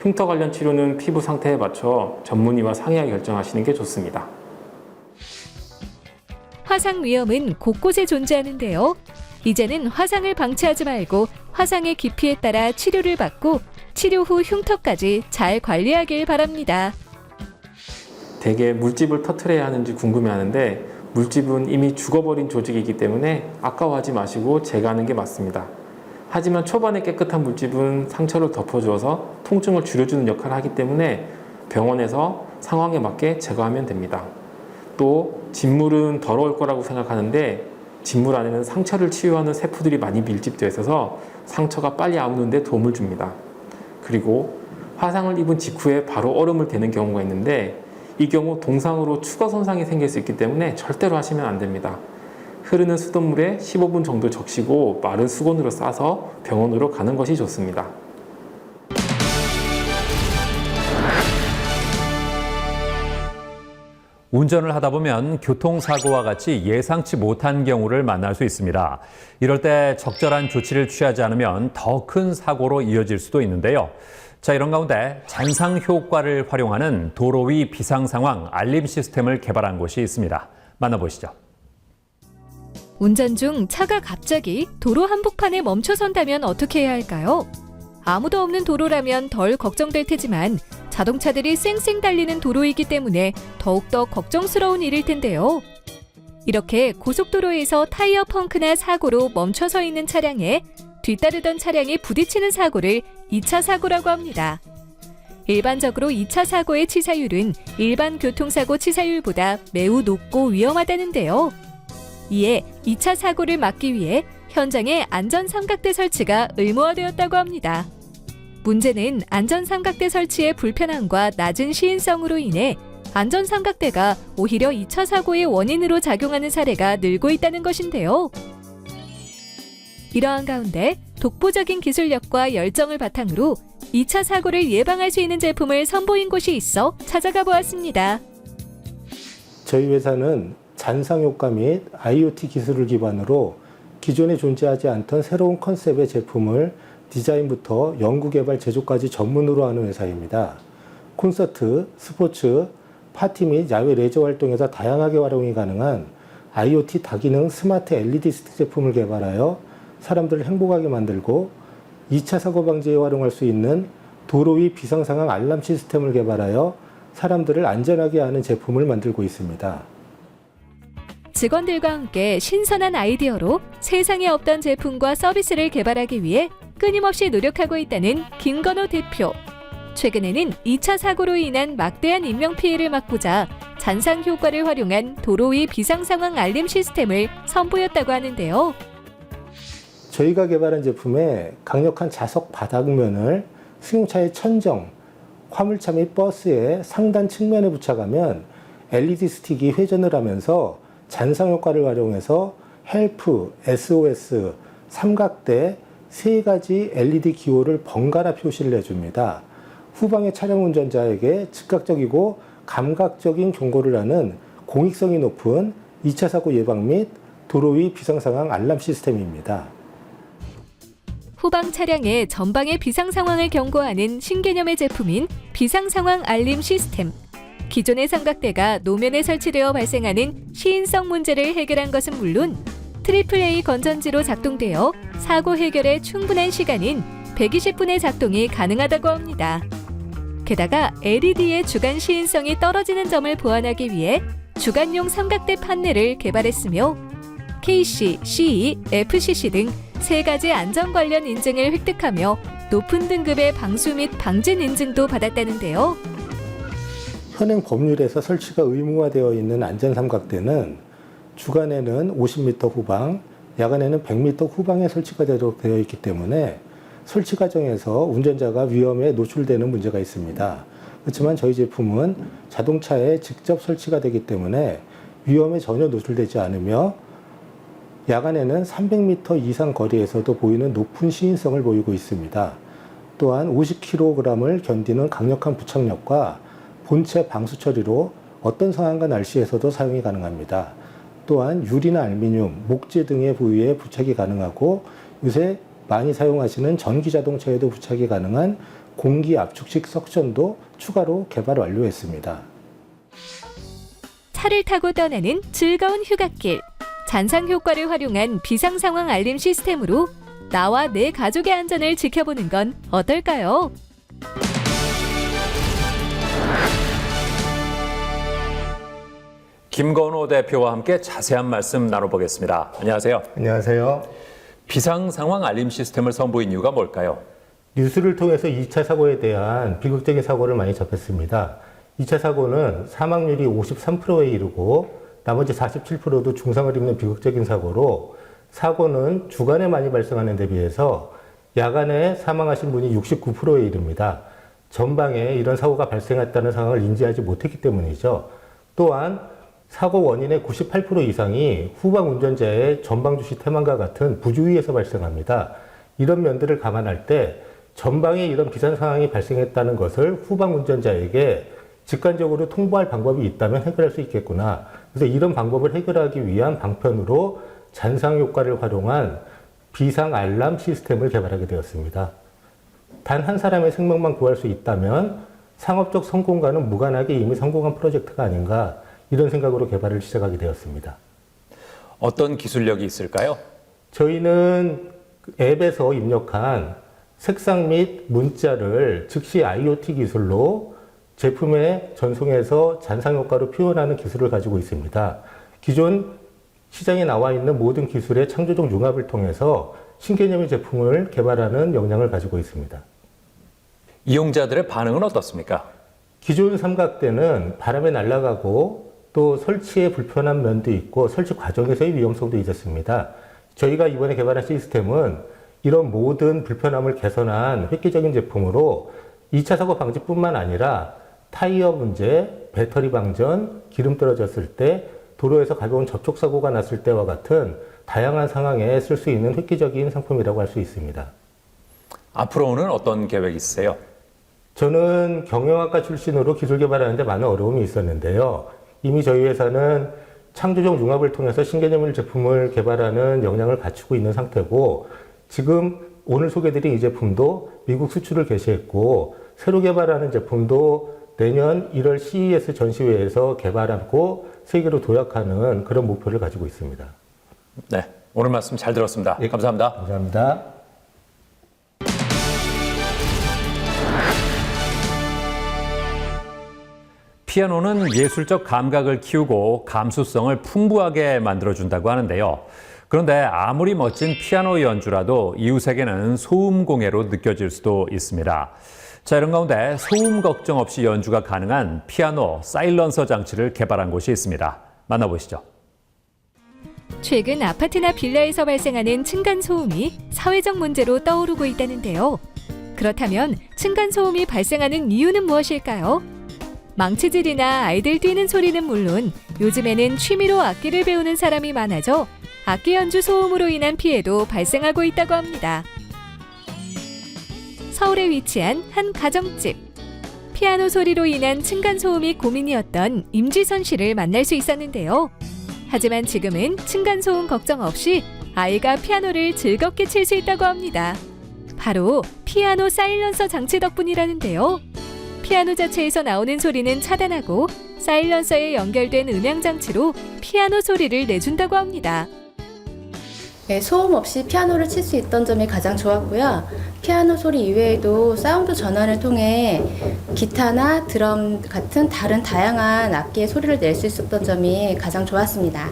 흉터 관련 치료는 피부 상태에 맞춰 전문의와 상의하 결정하시는 게 좋습니다. 화상 위험은 곳곳에 존재하는데요. 이제는 화상을 방치하지 말고 화상의 깊이에 따라 치료를 받고 치료 후 흉터까지 잘 관리하길 바랍니다. 대개 물집을 터트려야 하는지 궁금해하는데 물집은 이미 죽어버린 조직이기 때문에 아까워하지 마시고 제거하는 게 맞습니다. 하지만 초반에 깨끗한 물집은 상처를 덮어주어서 통증을 줄여주는 역할을 하기 때문에 병원에서 상황에 맞게 제거하면 됩니다. 또 진물은 더러울 거라고 생각하는데 진물 안에는 상처를 치유하는 세포들이 많이 밀집되어 있어서 상처가 빨리 아우는 데 도움을 줍니다. 그리고 화상을 입은 직후에 바로 얼음을 대는 경우가 있는데 이 경우 동상으로 추가 손상이 생길 수 있기 때문에 절대로 하시면 안 됩니다. 흐르는 수돗물에 15분 정도 적시고 마른 수건으로 싸서 병원으로 가는 것이 좋습니다. 운전을 하다 보면 교통사고와 같이 예상치 못한 경우를 만날 수 있습니다. 이럴 때 적절한 조치를 취하지 않으면 더 큰 사고로 이어질 수도 있는데요. 자, 이런 가운데 잔상 효과를 활용하는 도로 위 비상 상황 알림 시스템을 개발한 곳이 있습니다. 만나보시죠. 운전 중 차가 갑자기 도로 한복판에 멈춰선다면 어떻게 해야 할까요? 아무도 없는 도로라면 덜 걱정될 테지만 자동차들이 쌩쌩 달리는 도로이기 때문에 더욱더 걱정스러운 일일 텐데요. 이렇게 고속도로에서 타이어 펑크나 사고로 멈춰서 있는 차량에 뒤따르던 차량이 부딪히는 사고를 2차 사고라고 합니다. 일반적으로 2차 사고의 치사율은 일반 교통사고 치사율보다 매우 높고 위험하다는데요. 이에 2차 사고를 막기 위해 현장에 안전삼각대 설치가 의무화되었다고 합니다. 문제는 안전삼각대 설치의 불편함과 낮은 시인성으로 인해 안전삼각대가 오히려 2차 사고의 원인으로 작용하는 사례가 늘고 있다는 것인데요. 이러한 가운데 독보적인 기술력과 열정을 바탕으로 2차 사고를 예방할 수 있는 제품을 선보인 곳이 있어 찾아가 보았습니다. 저희 회사는 잔상효과 및 IoT 기술을 기반으로 기존에 존재하지 않던 새로운 컨셉의 제품을 디자인부터 연구개발, 제조까지 전문으로 하는 회사입니다. 콘서트, 스포츠, 파티 및 야외 레저 활동에서 다양하게 활용이 가능한 IoT 다기능 스마트 LED 스틱 제품을 개발하여 사람들을 행복하게 만들고 2차 사고 방지에 활용할 수 있는 도로 위 비상상황 알람 시스템을 개발하여 사람들을 안전하게 하는 제품을 만들고 있습니다. 직원들과 함께 신선한 아이디어로 세상에 없던 제품과 서비스를 개발하기 위해 끊임없이 노력하고 있다는 김건호 대표. 최근에는 2차 사고로 인한 막대한 인명피해를 막고자 잔상 효과를 활용한 도로 위 비상상황 알림 시스템을 선보였다고 하는데요. 저희가 개발한 제품에 강력한 자석 바닥면을 승용차의 천정, 화물차 및 버스의 상단 측면에 부착하면 LED 스틱이 회전을 하면서 잔상 효과를 활용해서 헬프, SOS, 삼각대 3가지 LED 기호를 번갈아 표시를 해줍니다. 후방의 차량 운전자에게 즉각적이고 감각적인 경고를 하는 공익성이 높은 2차 사고 예방 및 도로 위 비상상황 알람 시스템입니다. 후방 차량의 전방의 비상 상황을 경고하는 신개념의 제품인 비상상황 알림 시스템. 기존의 삼각대가 노면에 설치되어 발생하는 시인성 문제를 해결한 것은 물론 AAA 건전지로 작동되어 사고 해결에 충분한 시간인 120분의 작동이 가능하다고 합니다. 게다가 LED의 주간 시인성이 떨어지는 점을 보완하기 위해 주간용 삼각대 판넬을 개발했으며 KC, CE, FCC 등 3가지 안전 관련 인증을 획득하며 높은 등급의 방수 및 방진 인증도 받았다는데요. 현행 법률에서 설치가 의무화되어 있는 안전삼각대는 주간에는 50m 후방, 야간에는 100m 후방에 설치가 되어 있기 때문에 설치 과정에서 운전자가 위험에 노출되는 문제가 있습니다. 그렇지만 저희 제품은 자동차에 직접 설치가 되기 때문에 위험에 전혀 노출되지 않으며 야간에는 300m 이상 거리에서도 보이는 높은 시인성을 보이고 있습니다. 또한 50kg을 견디는 강력한 부착력과 본체 방수 처리로 어떤 상황과 날씨에서도 사용이 가능합니다. 또한 유리나 알루미늄, 목재 등의 부위에 부착이 가능하고 요새 많이 사용하시는 전기 자동차에도 부착이 가능한 공기 압축식 석션도 추가로 개발 완료했습니다. 차를 타고 떠나는 즐거운 휴갓길. 잔상 효과를 활용한 비상 상황 알림 시스템으로 나와 내 가족의 안전을 지켜보는 건 어떨까요? 김건호 대표와 함께 자세한 말씀 나눠보겠습니다. 안녕하세요. 안녕하세요. 비상 상황 알림 시스템을 선보인 이유가 뭘까요? 뉴스를 통해서 2차 사고에 대한 비극적인 사고를 많이 접했습니다. 2차 사고는 사망률이 53%에 이르고 나머지 47%도 중상을 입는 비극적인 사고로 사고는 주간에 많이 발생하는 데 비해서 야간에 사망하신 분이 69%에 이릅니다. 전방에 이런 사고가 발생했다는 상황을 인지하지 못했기 때문이죠. 또한 사고 원인의 98% 이상이 후방 운전자의 전방 주시 태만과 같은 부주의에서 발생합니다. 이런 면들을 감안할 때 전방에 이런 비상 상황이 발생했다는 것을 후방 운전자에게 직관적으로 통보할 방법이 있다면 해결할 수 있겠구나. 그래서 이런 방법을 해결하기 위한 방편으로 잔상 효과를 활용한 비상 알람 시스템을 개발하게 되었습니다. 단 한 사람의 생명만 구할 수 있다면 상업적 성공과는 무관하게 이미 성공한 프로젝트가 아닌가, 이런 생각으로 개발을 시작하게 되었습니다. 어떤 기술력이 있을까요? 저희는 앱에서 입력한 색상 및 문자를 즉시 IoT 기술로 제품에 전송해서 잔상 효과로 표현하는 기술을 가지고 있습니다. 기존 시장에 나와 있는 모든 기술의 창조적 융합을 통해서 신개념의 제품을 개발하는 역량을 가지고 있습니다. 이용자들의 반응은 어떻습니까? 기존 삼각대는 바람에 날아가고 또 설치에 불편한 면도 있고 설치 과정에서의 위험성도 있었습니다. 저희가 이번에 개발한 시스템은 이런 모든 불편함을 개선한 획기적인 제품으로 2차 사고 방지뿐만 아니라 타이어 문제, 배터리 방전, 기름 떨어졌을 때, 도로에서 가벼운 접촉사고가 났을 때와 같은 다양한 상황에 쓸 수 있는 획기적인 상품이라고 할 수 있습니다. 앞으로는 어떤 계획이 있으세요? 저는 경영학과 출신으로 기술 개발하는 데 많은 어려움이 있었는데요. 이미 저희 회사는 창조적 융합을 통해서 신개념의 제품을 개발하는 역량을 갖추고 있는 상태고, 지금 오늘 소개드린 이 제품도 미국 수출을 개시했고, 새로 개발하는 제품도 내년 1월 CES 전시회에서 개발하고 세계로 도약하는 그런 목표를 가지고 있습니다. 네, 오늘 말씀 잘 들었습니다. 예, 감사합니다. 감사합니다. 피아노는 예술적 감각을 키우고 감수성을 풍부하게 만들어준다고 하는데요. 그런데 아무리 멋진 피아노 연주라도 이웃에게는 소음 공해로 느껴질 수도 있습니다. 자, 이런 가운데 소음 걱정 없이 연주가 가능한 피아노 사일런서 장치를 개발한 곳이 있습니다. 만나보시죠. 최근 아파트나 빌라에서 발생하는 층간소음이 사회적 문제로 떠오르고 있다는데요. 그렇다면 층간소음이 발생하는 이유는 무엇일까요? 망치질이나 아이들 뛰는 소리는 물론 요즘에는 취미로 악기를 배우는 사람이 많아져 악기 연주 소음으로 인한 피해도 발생하고 있다고 합니다. 서울에 위치한 한 가정집. 피아노 소리로 인한 층간소음이 고민이었던 임지선 씨를 만날 수 있었는데요. 하지만 지금은 층간소음 걱정 없이 아이가 피아노를 즐겁게 칠 수 있다고 합니다. 바로 피아노 사일런서 장치 덕분이라는데요. 피아노 자체에서 나오는 소리는 차단하고 사일런서에 연결된 음향 장치로 피아노 소리를 내준다고 합니다. 네, 소음 없이 피아노를 칠 수 있던 점이 가장 좋았고요. 피아노 소리 이외에도 사운드 전환을 통해 기타나 드럼 같은 다른 다양한 악기의 소리를 낼 수 있었던 점이 가장 좋았습니다.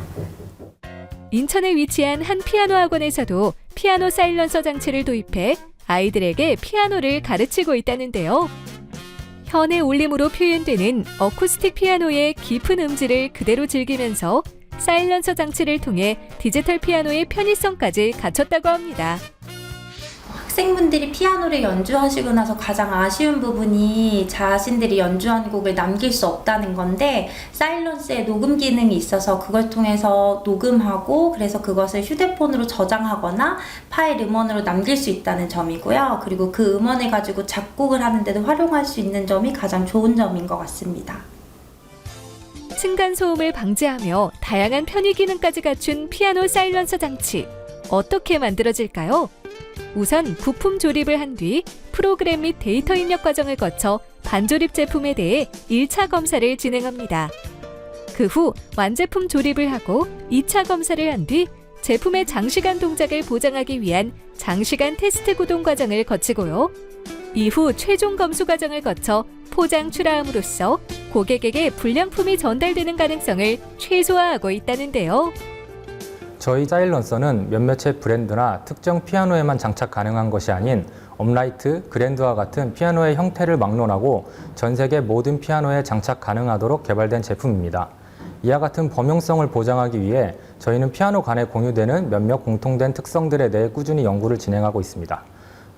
인천에 위치한 한 피아노 학원에서도 피아노 사일런서 장치를 도입해 아이들에게 피아노를 가르치고 있다는데요. 현의 울림으로 표현되는 어쿠스틱 피아노의 깊은 음질을 그대로 즐기면서 사일런서 장치를 통해 디지털 피아노의 편의성까지 갖췄다고 합니다. 학생분들이 피아노를 연주하시고 나서 가장 아쉬운 부분이 자신들이 연주한 곡을 남길 수 없다는 건데 사일런스에 녹음 기능이 있어서 그걸 통해서 녹음하고 그래서 그것을 휴대폰으로 저장하거나 파일 음원으로 남길 수 있다는 점이고요. 그리고 그 음원을 가지고 작곡을 하는 데도 활용할 수 있는 점이 가장 좋은 점인 것 같습니다. 층간소음을 방지하며 다양한 편의 기능까지 갖춘 피아노 사일런서 장치. 어떻게 만들어질까요? 우선 부품 조립을 한 뒤 프로그램 및 데이터 입력 과정을 거쳐 반조립 제품에 대해 1차 검사를 진행합니다. 그 후 완제품 조립을 하고 2차 검사를 한 뒤 제품의 장시간 동작을 보장하기 위한 장시간 테스트 구동 과정을 거치고요. 이후 최종 검수 과정을 거쳐 포장 출하함으로써 고객에게 불량품이 전달되는 가능성을 최소화하고 있다는데요. 저희 사일런서는 몇몇의 브랜드나 특정 피아노에만 장착 가능한 것이 아닌 업라이트, 그랜드와 같은 피아노의 형태를 막론하고 전 세계 모든 피아노에 장착 가능하도록 개발된 제품입니다. 이와 같은 범용성을 보장하기 위해 저희는 피아노 간에 공유되는 몇몇 공통된 특성들에 대해 꾸준히 연구를 진행하고 있습니다.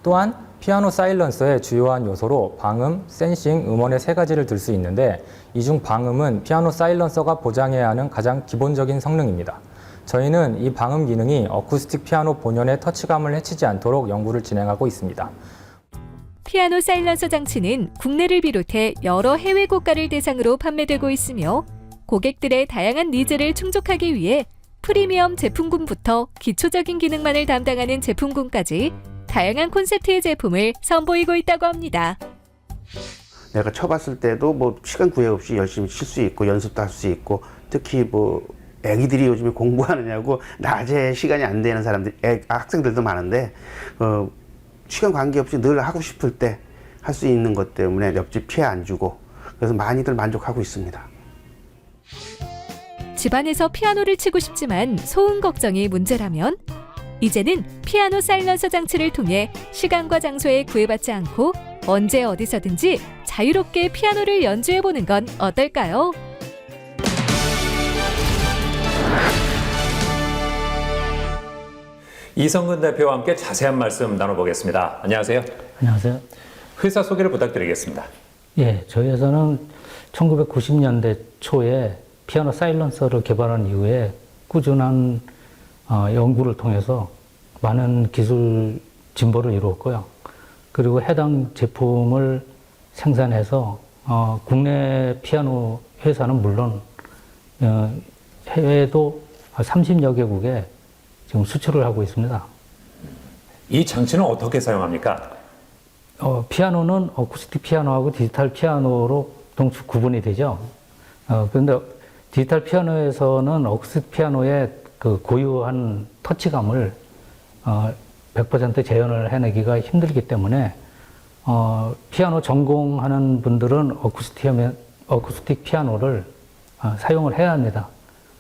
또한 피아노 사일런서의 주요한 요소로 방음, 센싱, 음원의 세 가지를 들 수 있는데 이 중 방음은 피아노 사일런서가 보장해야 하는 가장 기본적인 성능입니다. 저희는 이 방음 기능이 어쿠스틱 피아노 본연의 터치감을 해치지 않도록 연구를 진행하고 있습니다. 피아노 사일런서 장치는 국내를 비롯해 여러 해외 국가를 대상으로 판매되고 있으며 고객들의 다양한 니즈를 충족하기 위해 프리미엄 제품군부터 기초적인 기능만을 담당하는 제품군까지 다양한 콘셉트의 제품을 선보이고 있다고 합니다. 내가 쳐봤을 때도 뭐 시간 구애 없이 열심히 칠 수 있고 연습도 할 수 있고, 특히 뭐 애기들이 요즘에 공부하느냐고 낮에 시간이 안 되는 사람들, 학생들도 많은데 시간 관계없이 늘 하고 싶을 때 할 수 있는 것 때문에 옆집 피해 안 주고, 그래서 많이들 만족하고 있습니다. 집안에서 피아노를 치고 싶지만 소음 걱정이 문제라면 이제는 피아노 사일런서 장치를 통해 시간과 장소에 구애받지 않고 언제 어디서든지 자유롭게 피아노를 연주해보는 건 어떨까요? 이성근 대표와 함께 자세한 말씀 나눠보겠습니다. 안녕하세요. 안녕하세요. 회사 소개를 부탁드리겠습니다. 예, 저희 회사는 1990년대 초에 피아노 사일런서를 개발한 이후에 꾸준한 연구를 통해서 많은 기술 진보를 이루었고요. 그리고 해당 제품을 생산해서 국내 피아노 회사는 물론 해외도 30여 개국에 지금 수출을 하고 있습니다. 이 장치는 어떻게 사용합니까? 피아노는 어쿠스틱 피아노하고 디지털 피아노로 동축 구분이 되죠. 그런데 디지털 피아노에서는 어쿠스틱 피아노의 그 고유한 터치감을 100% 재현을 해내기가 힘들기 때문에 피아노 전공하는 분들은 어쿠스틱 피아노를 사용을 해야 합니다.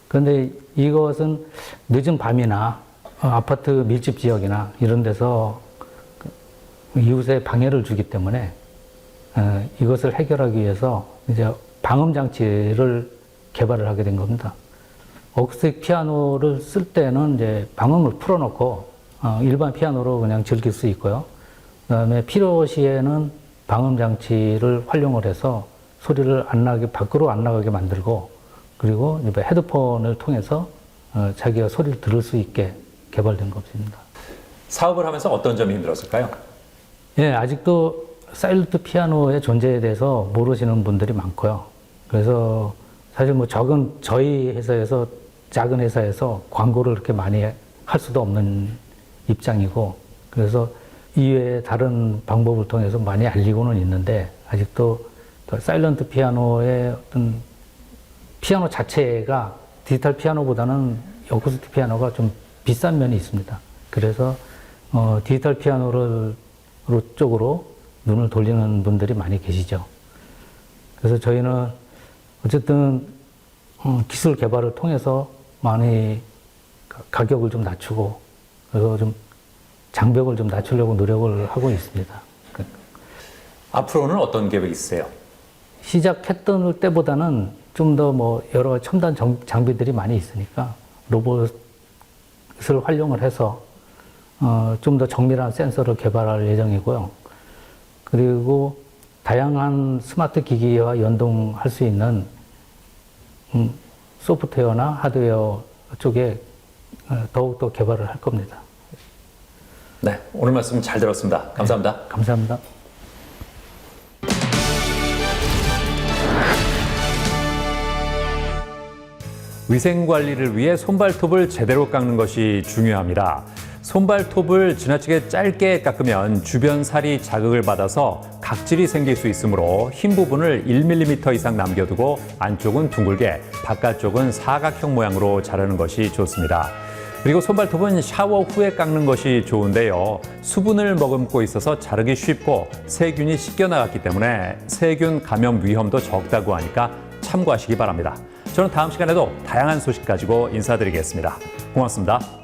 그런데 이것은 늦은 밤이나 아파트 밀집 지역이나 이런 데서 이웃에 방해를 주기 때문에 이것을 해결하기 위해서 이제 방음 장치를 개발을 하게 된 겁니다. 어쿠스틱 피아노를 쓸 때는 이제 방음을 풀어놓고 일반 피아노로 그냥 즐길 수 있고요. 그다음에 필요시에는 방음 장치를 활용을 해서 소리를 안 나게, 밖으로 안 나가게 만들고, 그리고 이제 헤드폰을 통해서 자기가 소리를 들을 수 있게 개발된 것입니다. 사업을 하면서 어떤 점이 힘들었을까요? 예, 아직도 사일런트 피아노의 존재에 대해서 모르시는 분들이 많고요. 그래서 사실 뭐 저희 회사에서, 작은 회사에서 광고를 그렇게 많이 할 수도 없는 입장이고, 그래서 이외에 다른 방법을 통해서 많이 알리고는 있는데, 아직도 사일런트 피아노의 어떤 피아노 자체가 디지털 피아노보다는 어쿠스틱 피아노가 좀 비싼 면이 있습니다. 그래서 디지털 피아노를 쪽으로 눈을 돌리는 분들이 많이 계시죠. 그래서 저희는 어쨌든 기술 개발을 통해서 많이 가격을 좀 낮추고, 그래서 좀 장벽을 좀 낮추려고 노력을 하고 있습니다. 앞으로는 어떤 계획이 있으세요? 시작했던 때보다는 좀 더 뭐 여러 첨단 장비들이 많이 있으니까 로봇을 활용을 해서 좀 더 정밀한 센서를 개발할 예정이고요. 그리고 다양한 스마트 기기와 연동할 수 있는 소프트웨어나 하드웨어 쪽에 더욱더 개발을 할 겁니다. 네, 오늘 말씀 잘 들었습니다. 감사합니다. 네, 감사합니다. 위생 관리를 위해 손발톱을 제대로 깎는 것이 중요합니다. 손발톱을 지나치게 짧게 깎으면 주변 살이 자극을 받아서 각질이 생길 수 있으므로 흰 부분을 1mm 이상 남겨두고 안쪽은 둥글게, 바깥쪽은 사각형 모양으로 자르는 것이 좋습니다. 그리고 손발톱은 샤워 후에 깎는 것이 좋은데요. 수분을 머금고 있어서 자르기 쉽고 세균이 씻겨나갔기 때문에 세균 감염 위험도 적다고 하니까 참고하시기 바랍니다. 저는 다음 시간에도 다양한 소식 가지고 인사드리겠습니다. 고맙습니다.